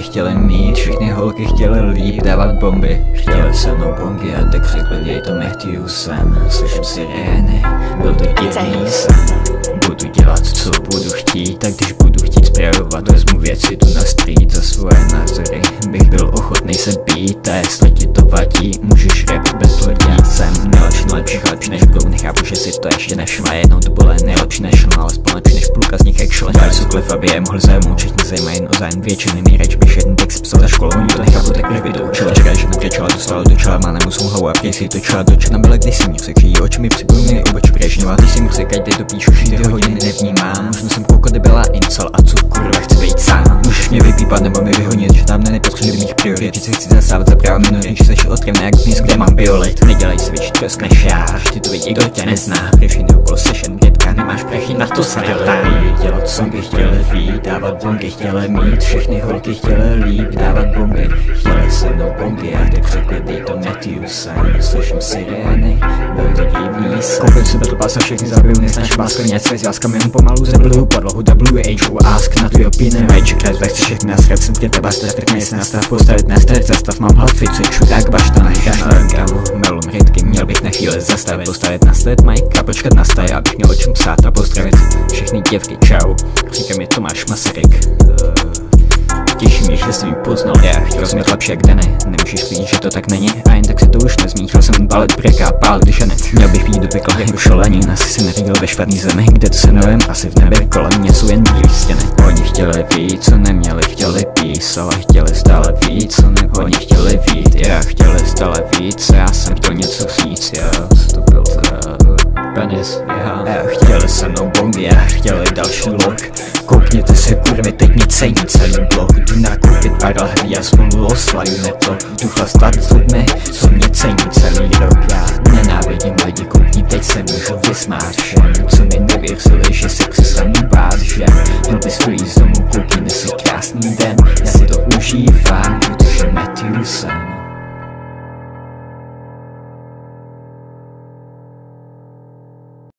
chtěli mít, všechny holky chtěly líp, dávat bomby. Chtěli se mnou bongy a tak řekli, dej to Matthewsem. Slyším sirény, byl to divný sen. Budu dělat, co budu chtít, tak když budu chtít zpravovat, vezmu věci tu na street za svoje názory. Bych byl ochotný se být, a jestli ti to vadí, můžeš rap betlodit. Jsem nejlepší než budou, nechápu, že si to ještě nevšimla. Jednou to bylo nejlepší než ale aspoň lepší než půlka z nich actually. Dali jsou klif, aby je mohl zajmout, všichni zajímají jen o zájem většiny. Nejradši bych jeden text psal za školou, oni to nechápu, tak proč by to učili. Čeká, že napřečela, dostala do čela, má nemusou hlavu a když si točila do čela, byla když si mě řekl, její oči mi připomínají obočí Brežněva. Když si mu řekl, ty to píšu, 4 hodiny nevnímám. Možná jsem krokodybela incel a co kurva chci být sám. Můžeš mě vypípat nebo mi vyhonit, že tam nepatří do mých priorit. Že se chci zasávat za práva minorit, že seš otrevné jak dnes, kde mám biolit. Nedělej si větší trosk než já, ty to vidí, kdo tě nezná. Prešiny okolo seš jen vědka, nemáš prachy na to se dělat songy chtěli vít, dávat bongy chtěli mít, všechny holky chtěli líp, dávat bomby. Chtěli se mnou bongy a tak řekli, dej to Matthewsem. Slyším sirény, byl to divný sen. Koupil si Battle Pass a všechny zabiju, nesnaž báska, něco s jáskami, jen pomalu zabluju podlohu, WHO, ask na tvý opiny. Rage, kres, vechci všechny nasrat, jsem tě teba tak nejsi nastav, postavit na střed, zastav, mám hlad, fixuju, tak bašta, necháš na kámu, melum rytky, měl bych na chvíli zastavit, postavit na sled, Mike, a počkat na staj, abych měl o čem psát a pozdravit všechny děvky, čau, říkám je Tomáš Masaryk. Těší mě, že jsi mi poznal, já chtěl jsem mít lepší jak Denny. Nemůžeš vidět, že to tak není, a jen tak se to už nezmí. Chtěl jsem balet breka a pál, když ne. Měl bych jít do pekla jako šalenín, asi si neviděl ve špatný zemi, kde to se novém, asi v nebi, kolem mě jsou jen bílý stěny. Oni chtěli víc, co neměli, chtěli pís, ale chtěli stále víc, co ne. Oni chtěli víc, já chtěli stále víc, já jsem chtěl něco říct, já, co to byl za penis, já chtěli se mnou bongy, já chtěli další log. Koukněte se kurvy, teď mě cení celý blok. Jdu nakoupit pár lahví a spolu oslavíme to. Jdu chlastat s lidmi, co mě cení celý rok. Já nenávidím lidi, koukni, teď se můžu vysmát všem, co mi nevěřili.